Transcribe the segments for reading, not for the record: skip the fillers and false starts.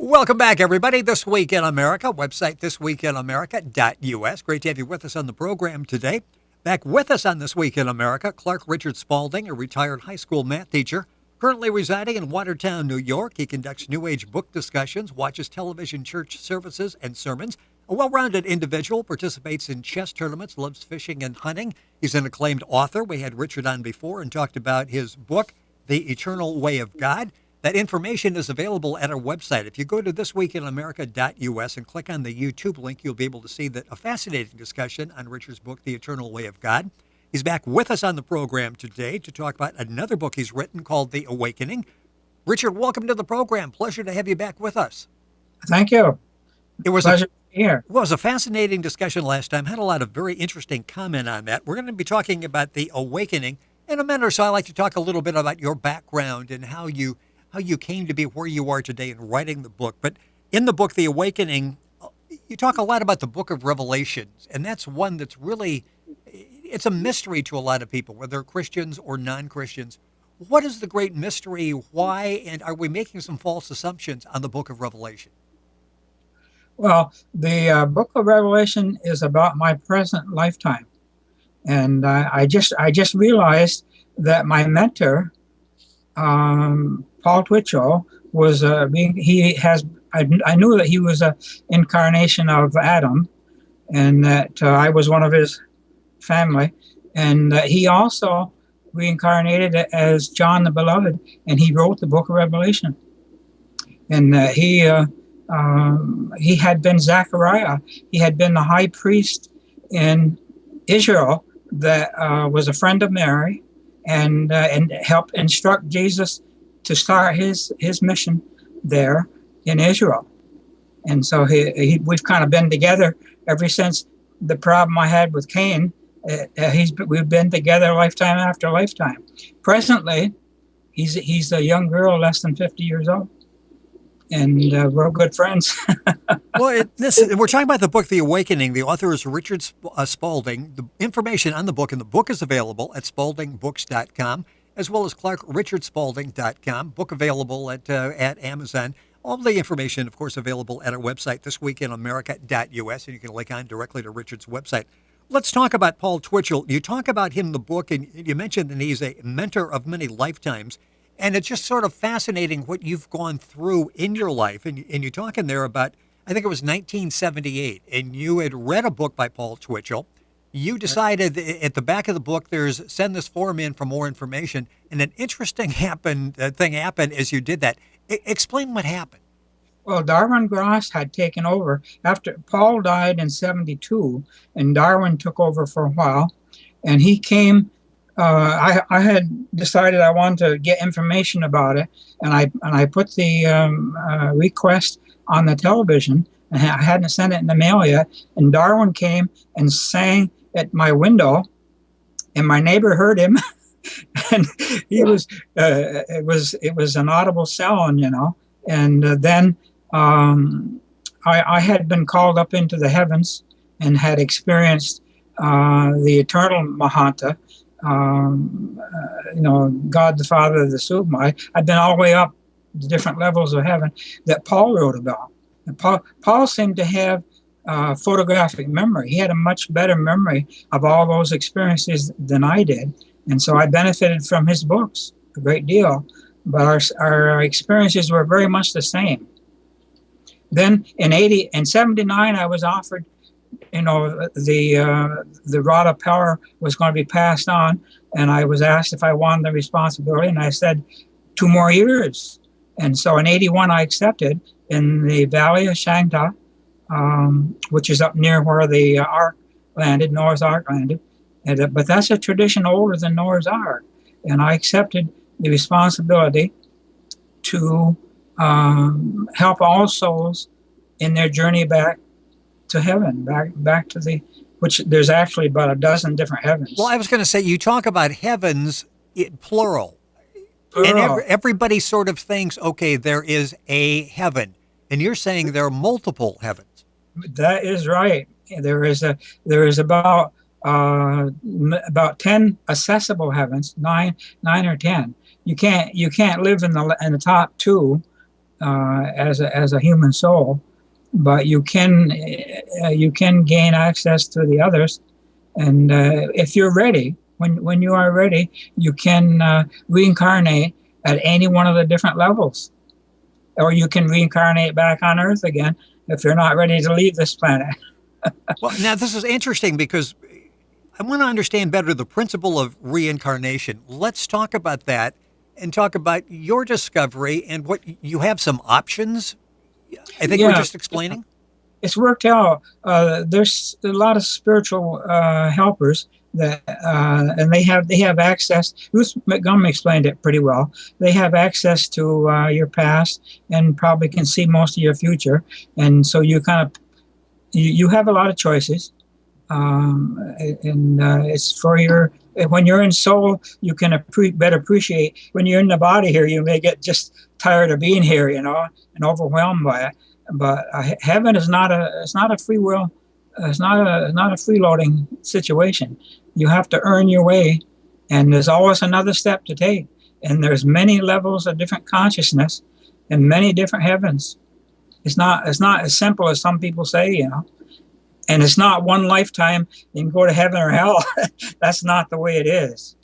Welcome back, everybody. This Week in America, website thisweekinamerica.us. Great to have you with us on the program today. Back with us on This Week in America, Clark Richard Spaulding, a retired high school math teacher, currently residing in Watertown, New York. He conducts New Age book discussions, watches television church services and sermons. A well-rounded individual, participates in chess tournaments, loves fishing and hunting. He's an acclaimed author. We had Richard on before and talked about his book, The Eternal Way of God. That information is available at our website. If you go to thisweekinamerica.us and click on the YouTube link, you'll be able to see a fascinating discussion on Richard's book, The Eternal Way of God. He's back with us on the program today to talk about another book he's written called The Awakening. Richard, welcome to the program. Pleasure to have you back with us. Thank you. It was Pleasure to be here. Well, it was a fascinating discussion last time. Had a lot of very interesting comment on that. We're going to be talking about The Awakening. In a minute or so, I'd like to talk a little bit about your background and how you came to be where you are today in writing the book. But in the book, The Awakening, you talk a lot about the book of Revelations, and that's one that's really, it's a mystery to a lot of people, whether Christians or non-Christians. What is the great mystery? Why? And are we making some false assumptions on the book of Revelation? Well, the book of Revelation is about my present lifetime. And I just realized that my mentor, Paul Twitchell, was I knew that he was an incarnation of Adam, and that I was one of his family, and he also reincarnated as John the Beloved, and he wrote the book of Revelation. And he had been Zechariah. He had been the high priest in Israel that was a friend of Mary, and helped instruct Jesus to start his mission there in Israel. And so we've kind of been together ever since the problem I had with Cain. We've been together lifetime after lifetime. Presently, he's a young girl less than 50 years old, and we're good friends. Well, we're talking about the book, The Awakening. The author is Richard Spaulding. The information on the book, and the book is available at spauldingbooks.com, as well as clarkrichandspaulding.com. Book available at Amazon. All the information, of course, available at our website, thisweekinamerica.us, and you can link on directly to Richard's website. Let's talk about Paul Twitchell. You talk about him in the book, and you mentioned that he's a mentor of many lifetimes. And it's just sort of fascinating what you've gone through in your life. And you're talking there about, I think it was 1978, and you had read a book by Paul Twitchell. You decided at the back of the book, there's send this form in for more information. And an interesting thing happened as you did that. Explain what happened. Well, Darwin Gross had taken over after Paul died in 72, and Darwin took over for a while. And he came. I had decided I wanted to get information about it, and I put the request on the television, and I hadn't sent it in the mail yet. And Darwin came and sang at my window, and my neighbor heard him, and he was it was an audible sound, you know. And then I had been called up into the heavens and had experienced the eternal Mahanta. God the Father, the Suma. I've been all the way up the different levels of heaven that Paul wrote about. And Paul seemed to have photographic memory. He had a much better memory of all those experiences than I did. And so I benefited from his books a great deal, but our experiences were very much the same. Then in 79, I was offered, the rod of power was going to be passed on, and I was asked if I wanted the responsibility, and I said 2 more years. And so in 81, I accepted in the Valley of Shangta, which is up near where the Ark landed, Noah's Ark landed. But that's a tradition older than Noah's Ark. And I accepted the responsibility to help all souls in their journey back to heaven, back to which there's actually about a dozen different heavens. Well, I was going to say, you talk about heavens, plural. And everybody sort of thinks, okay, there is a heaven. And you're saying there are multiple heavens. That is right. There is about 10 accessible heavens, nine or 10. You can't live in the top 2 as a human soul, but you can gain access to the others, and if you're ready, when you are ready, you can reincarnate at any one of the different levels, or you can reincarnate back on Earth again if you're not ready to leave this planet. Well, now this is interesting because I want to understand better the principle of reincarnation. Let's talk about that and talk about your discovery and what you have some options. I think we're just explaining. It's worked out. There's a lot of spiritual helpers that, and they have access. Ruth Montgomery explained it pretty well. They have access to your past and probably can see most of your future, and so you kind of you have a lot of choices. And it's for your, when you're in soul, you can better appreciate. When you're in the body here, you may get just tired of being here, and overwhelmed by it. But heaven is not a free will. It's not a freeloading situation. You have to earn your way, and there's always another step to take. And there's many levels of different consciousness, and many different heavens. It's not as simple as some people say, And it's not one lifetime you can go to heaven or hell. That's not the way it is.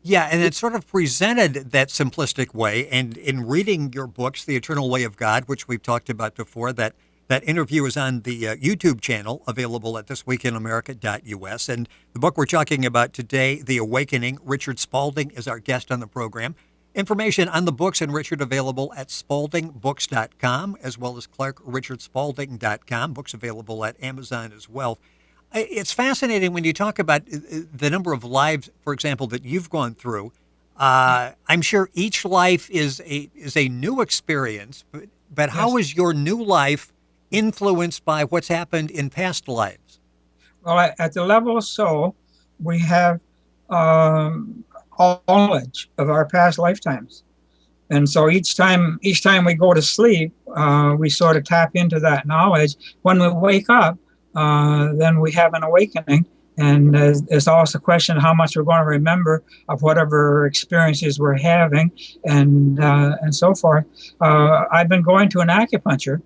Yeah, and it's sort of presented that simplistic way. And in reading your books, The Eternal Way of God, which we've talked about before, that interview is on the YouTube channel available at thisweekinamerica.us. And the book we're talking about today, The Awakening, Richard Spaulding is our guest on the program. Information on the books and Richard available at spauldingbooks.com, as well as clarkrichandspaulding.com. Books available at Amazon as well. It's fascinating when you talk about the number of lives, for example, that you've gone through. I'm sure each life is a new experience, but how is your new life influenced by what's happened in past lives? Well, at the level of soul, we have knowledge of our past lifetimes, and so each time we go to sleep, we sort of tap into that knowledge. When we wake up, then we have an awakening, and it's also a question of how much we're going to remember of whatever experiences we're having, and so forth. I've been going to an acupuncture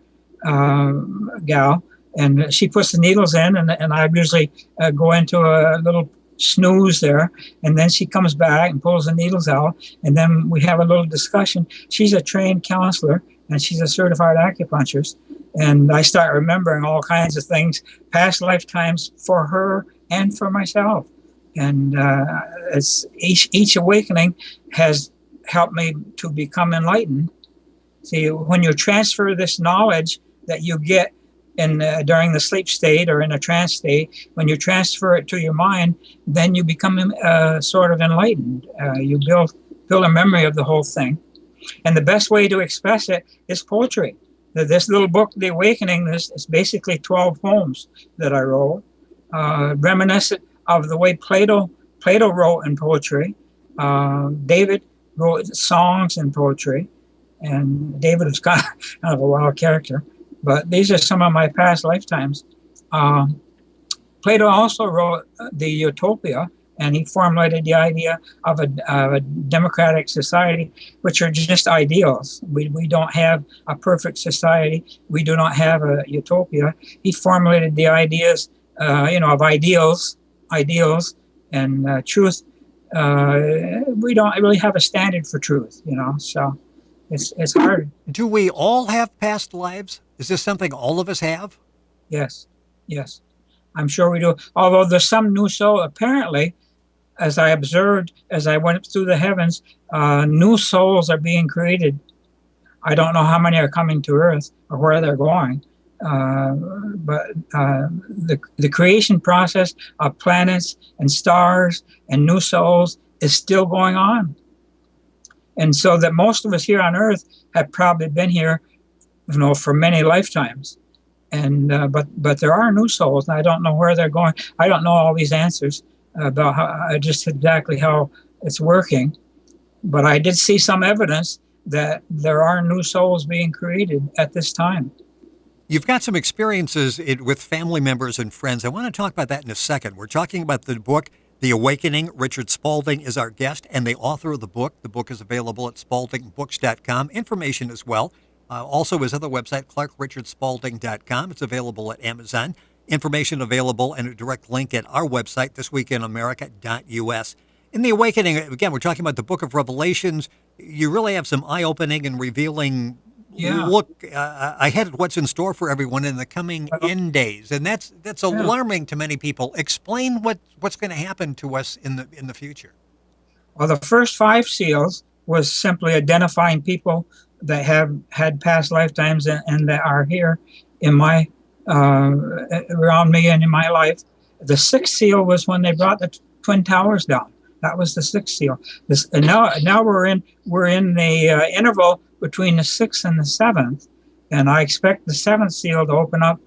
gal, and she puts the needles in, and I usually go into a little snooze there, and then she comes back and pulls the needles out, and then we have a little discussion. She's a trained counselor, and she's a certified acupuncturist, and I start remembering all kinds of things, past lifetimes for her and for myself, and it's each awakening has helped me to become enlightened. See, when you transfer this knowledge that you get during the sleep state or in a trance state, when you transfer it to your mind, then you become sort of enlightened. You build a memory of the whole thing. And the best way to express it is poetry. This little book, The Awakening, is basically 12 poems that I wrote, reminiscent of the way Plato wrote in poetry. David wrote songs in poetry, and David is kind of a wild character. But these are some of my past lifetimes. Plato also wrote the Utopia, and he formulated the idea of a democratic society, which are just ideals. We don't have a perfect society. We do not have a utopia. He formulated the ideas, of ideals, and truth. We don't really have a standard for truth, so it's hard. Do we all have past lives? Is this something all of us have? Yes. I'm sure we do. Although there's some new soul, apparently, as I observed as I went through the heavens, new souls are being created. I don't know how many are coming to Earth or where they're going, but the creation process of planets and stars and new souls is still going on. And so that most of us here on Earth have probably been here, for many lifetimes. And but there are new souls, and I don't know where they're going. I don't know all these answers about just exactly how it's working. But I did see some evidence that there are new souls being created at this time. You've got some experiences with family members and friends. I want to talk about that in a second. We're talking about the book, The Awakening. Richard Spaulding is our guest and the author of the book. The book is available at spauldingbooks.com. Information as well Also, his other website, clarkrichardsspaulding.com. It's available at Amazon. Information available and a direct link at our website, thisweekinamerica.us. In The Awakening, again, we're talking about the book of Revelations. You really have some eye-opening and revealing look ahead at what's in store for everyone in the coming end days. And that's alarming to many people. Explain what's going to happen to us in the future. Well, the first 5 seals was simply identifying people that have had past lifetimes and that are here in my around me and in my life. The 6th seal was when they brought the Twin Towers down. That was the 6th seal. And now we're in the interval between the 6th and the 7th, and I expect the 7th seal to open up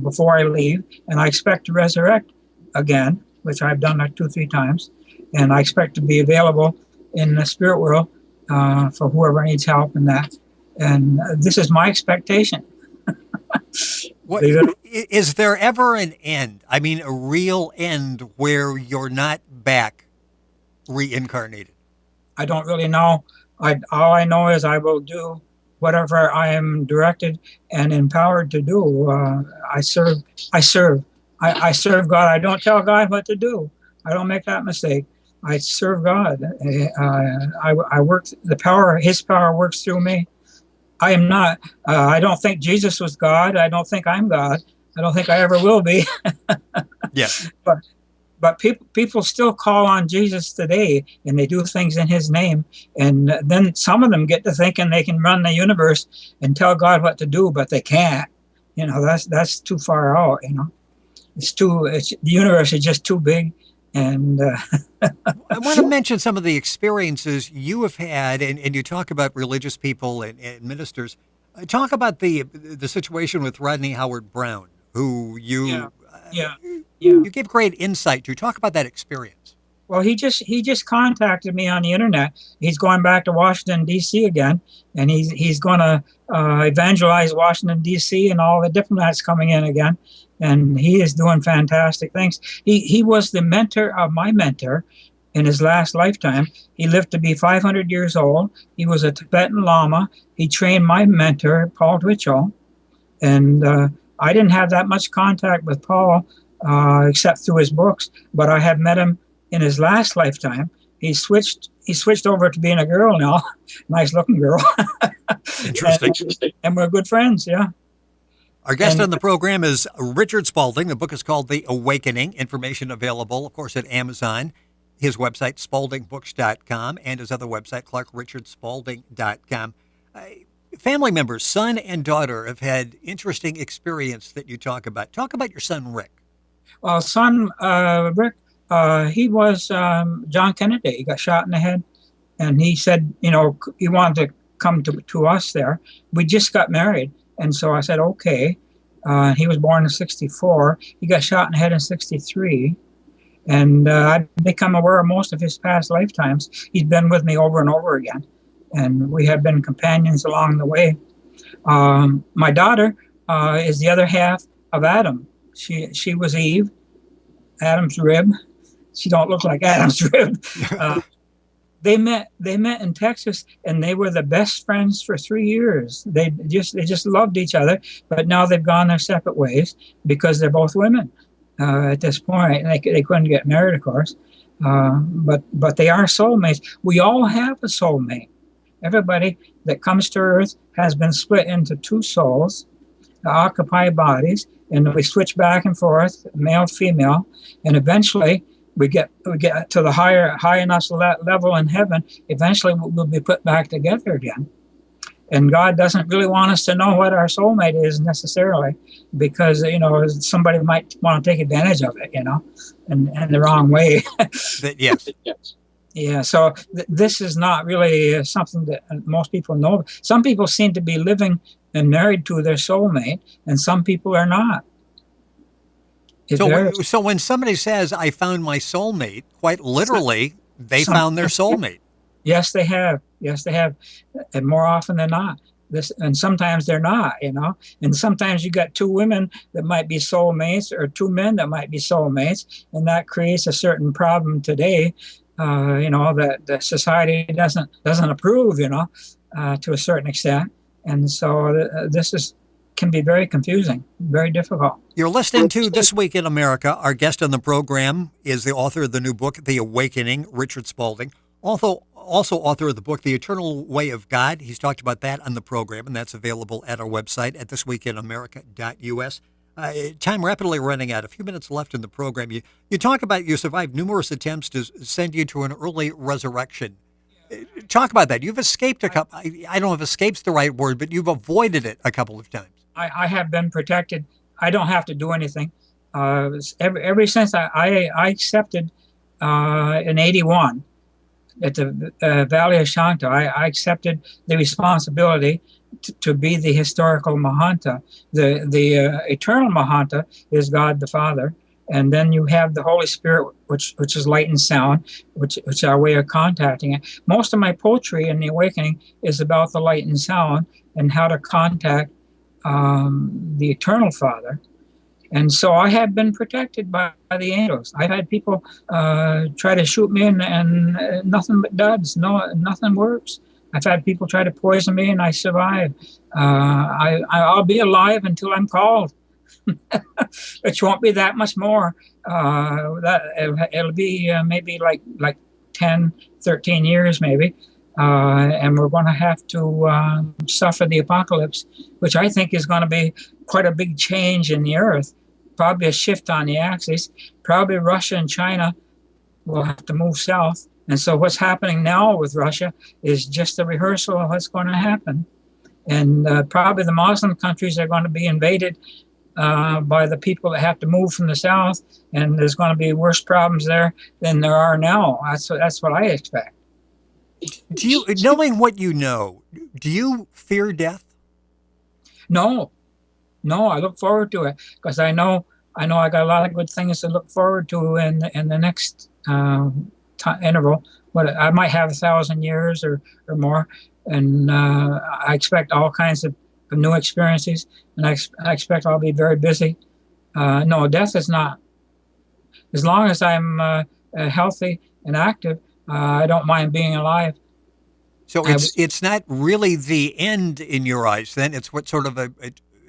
before I leave, and I expect to resurrect again, which I've done like 2-3 times, and I expect to be available in the spirit world for whoever needs help in that. And this is my expectation. Is there ever an end? I mean, a real end where you're not back reincarnated? I don't really know. All I know is I will do whatever I am directed and empowered to do. I serve God. I don't tell God what to do. I don't make that mistake. I serve God. I work. His power works through me. I am not. I don't think Jesus was God. I don't think I'm God. I don't think I ever will be. Yes. But people still call on Jesus today, and they do things in his name. And then some of them get to thinking they can run the universe and tell God what to do, but they can't. That's too far out. The universe is just too big. And I want to mention some of the experiences you have had, and you talk about religious people and ministers. Talk about the situation with Rodney Howard-Browne, who you give great insight to. Talk about that experience. Well, he just contacted me on the internet. He's going back to Washington, D.C. again, and he's going to evangelize Washington, D.C. and all the diplomats coming in again. And he is doing fantastic things. He was the mentor of my mentor in his last lifetime. He lived to be 500 years old. He was a Tibetan Lama. He trained my mentor, Paul Twitchell. And I didn't have that much contact with Paul except through his books, but I have met him in his last lifetime. He switched over to being a girl now, nice looking girl. Interesting. And we're good friends, yeah. Our guest on the program is Richard Spaulding. The book is called The Awakening. Information available, of course, at Amazon. His website, spauldingbooks.com, and his other website, clarkrichardsspaulding.com. Family members, son and daughter, have had interesting experience that you talk about. Talk about your son, Rick. Well, son, Rick, he was John Kennedy. He got shot in the head, and he said, he wanted to come to us there. We just got married. And so I said, okay. He was born in 1964. He got shot in the head in 1963. And I've become aware of most of his past lifetimes. He's been with me over and over again. And we have been companions along the way. My daughter is the other half of Adam. She was Eve, Adam's rib. She don't look like Adam's rib. They met in Texas, and they were the best friends for 3 years. They just loved each other, but now they've gone their separate ways because they're both women at this point. And they couldn't get married, of course, but they are soulmates. We all have a soulmate. Everybody that comes to Earth has been split into 2 souls that occupy bodies, and we switch back and forth, male, female, and eventually we get to the high enough level in heaven. Eventually, we'll be put back together again. And God doesn't really want us to know what our soulmate is necessarily, because somebody might want to take advantage of it, in the wrong way. Yes. Yeah. So this is not really something that most people know. Some people seem to be living and married to their soulmate, and some people are not. So when somebody says, I found my soulmate, quite literally, they found their soulmate. Yes, they have. And more often than not. And sometimes they're not, And sometimes you got 2 women that might be soulmates, or 2 men that might be soulmates. And that creates a certain problem today, that society doesn't approve, to a certain extent. And so can be very confusing, very difficult. You're listening to This Week in America. Our guest on the program is the author of the new book, The Awakening, Richard Spaulding. Also author of the book, The Eternal Way of God. He's talked about that on the program, and that's available at our website at thisweekinamerica.us. Time rapidly running out. A few minutes left in the program. You talk about you survived numerous attempts to send you to an early resurrection. Talk about that. You've escaped a couple. I don't know if escape's the right word, but you've avoided it a couple of times. I have been protected. I don't have to do anything. Ever since I accepted in '81 at the Valley of Shanta, I accepted the responsibility to be the historical Mahanta. The eternal Mahanta is God the Father, and then you have the Holy Spirit, which is light and sound, which is our way of contacting it. Most of my poetry in the Awakening is about the light and sound and how to contact the eternal Father. And so I have been protected by the angels. I've had people try to shoot me and nothing but duds. No, nothing works. I've had people try to poison me and I survive. I'll be alive until I'm called. Which won't be that much more. It'll be maybe like 10, 13 years maybe. And we're going to have to suffer the apocalypse, which I think is going to be quite a big change in the earth, probably a shift on the axis. Probably Russia and China will have to move south. And so what's happening now with Russia is just a rehearsal of what's going to happen. And probably the Muslim countries are going to be invaded by the people that have to move from the south, and there's going to be worse problems there than there are now. That's what I expect. Do you, knowing what you know, do you fear death? No, I look forward to it because I know I got a lot of good things to look forward to in the next interval. What I might have 1,000 years or more, and I expect all kinds of new experiences, and I expect I'll be very busy. No, death is not. As long as I'm healthy and active, I don't mind being alive. So it's not really the end in your eyes, then? It's what sort of a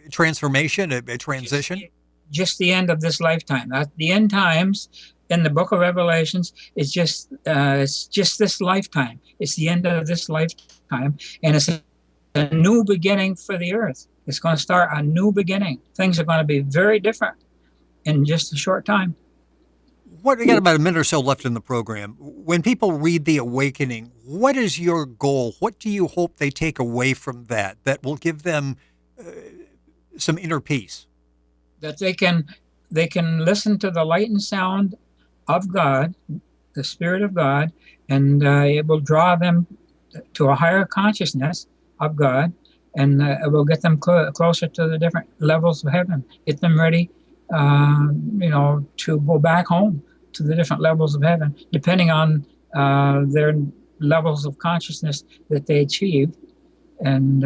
transformation, a transition? Just the end of this lifetime. The end times in the book of Revelations is just this lifetime. It's the end of this lifetime, and it's a new beginning for the earth. It's going to start a new beginning. Things are going to be very different in just a short time. We got about a minute or so left in the program. When people read The Awakening, what is your goal? What do you hope they take away from that will give them some inner peace? That they can listen to the light and sound of God, the Spirit of God, and it will draw them to a higher consciousness of God, and it will get them closer to the different levels of heaven, get them ready, to go back home to the different levels of heaven, depending on their levels of consciousness that they achieve. And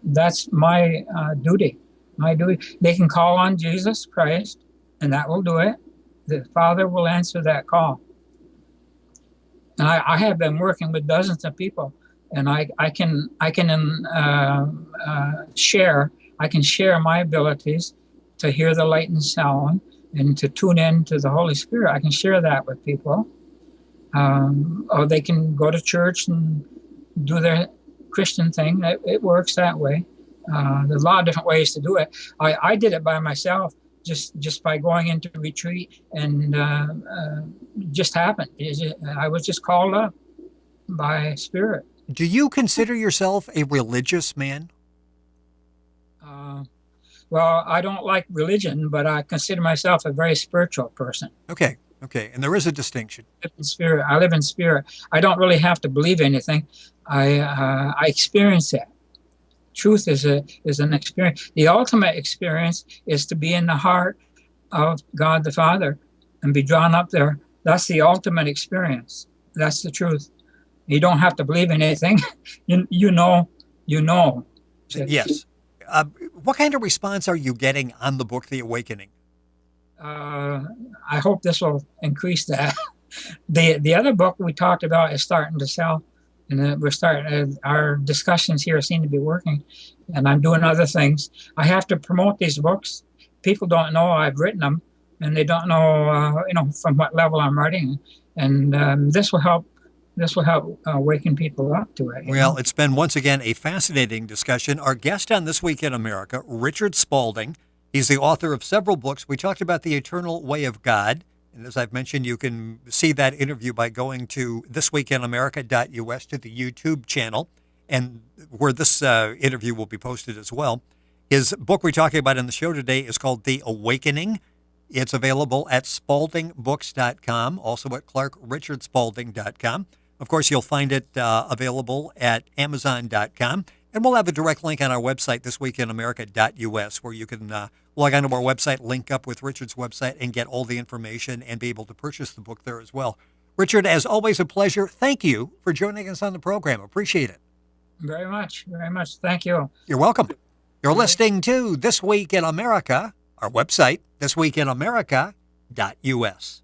that's my duty. They can call on Jesus Christ, and that will do it. The Father will answer that call. And I have been working with dozens of people, and I can share my abilities to hear the light and sound and to tune in to the Holy Spirit. I can share that with people. Or they can go to church and do their Christian thing. It works that way. There's a lot of different ways to do it. I did it by myself, just by going into retreat, and just happened. I was just called up by Spirit. Do you consider yourself a religious man? Well, I don't like religion, but I consider myself a very spiritual person. Okay. And there is a distinction. I live in spirit. I don't really have to believe anything. I experience it. Truth is an experience. The ultimate experience is to be in the heart of God the Father and be drawn up there. That's the ultimate experience. That's the truth. You don't have to believe in anything. You know. Yes. What kind of response are you getting on the book, The Awakening? I hope this will increase that. The other book we talked about is starting to sell. and we're starting. Our discussions here seem to be working, and I'm doing other things. I have to promote these books. People don't know I've written them, and they don't know, from what level I'm writing. And this will help. This will help waken people up to it. Well, it's been once again a fascinating discussion. Our guest on This Week in America, Richard Spaulding. He's the author of several books. We talked about the eternal way of God. And as I've mentioned, you can see that interview by going to thisweekinamerica.us to the YouTube channel, and where this interview will be posted as well. His book we're talking about in the show today is called The Awakening. It's available at spaldingbooks.com, also at clarkrichandspaulding.com. Of course, you'll find it available at amazon.com. And we'll have a direct link on our website, thisweekinamerica.us, where you can log onto our website, link up with Richard's website, and get all the information and be able to purchase the book there as well. Richard, as always, a pleasure. Thank you for joining us on the program. Appreciate it. Very much. Very much. Thank you. You're welcome. You're listening to This Week in America, our website, thisweekinamerica.us.